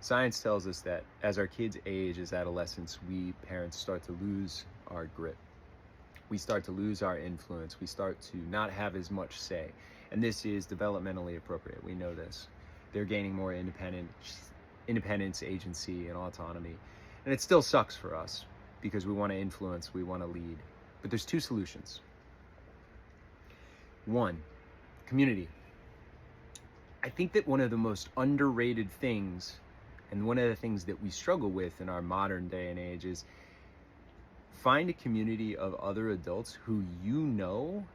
Science tells us that as our kids age, as adolescents, we parents start to lose our grip. We start to lose our influence. We start to not have as much say. And this is developmentally appropriate. We know this. They're gaining more independence, agency, and autonomy. And it still sucks for us because we want to influence, we want to lead. But there's two solutions. One, community. I think that one of the most underrated things, and one of the things that we struggle with in our modern day and age, is find a community of other adults who you know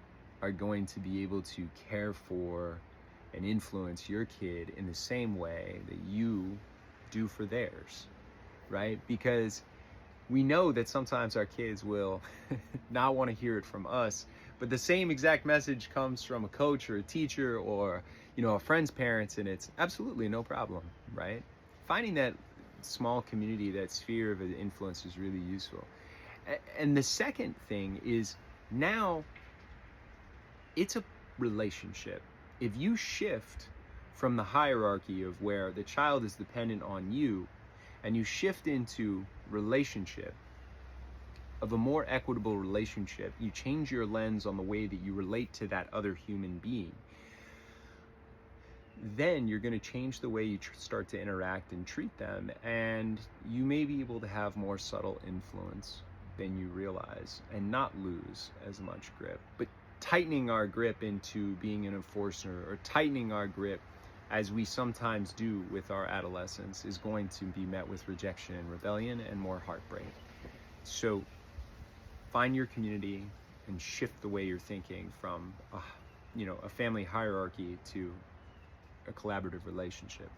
are going to be able to care for and influence your kid in the same way that you do for theirs, right? Because we know that sometimes our kids will not want to hear it from us, but the same exact message comes from a coach or a teacher or, a friend's parents, and it's absolutely no problem, right? Finding that small community, that sphere of influence, is really useful. And the second thing is, now it's a relationship. If you shift from the hierarchy of where the child is dependent on you, and you shift into relationship, of a more equitable relationship, you change your lens on the way that you relate to that other human being, then you're going to change the way you start to interact and treat them, and you may be able to have more subtle influence than you realize and not lose as much grip. But tightening our grip into being an enforcer, or tightening our grip as we sometimes do with our adolescents, is going to be met with rejection and rebellion and more heartbreak. So find your community and shift the way you're thinking from a family hierarchy to a collaborative relationship.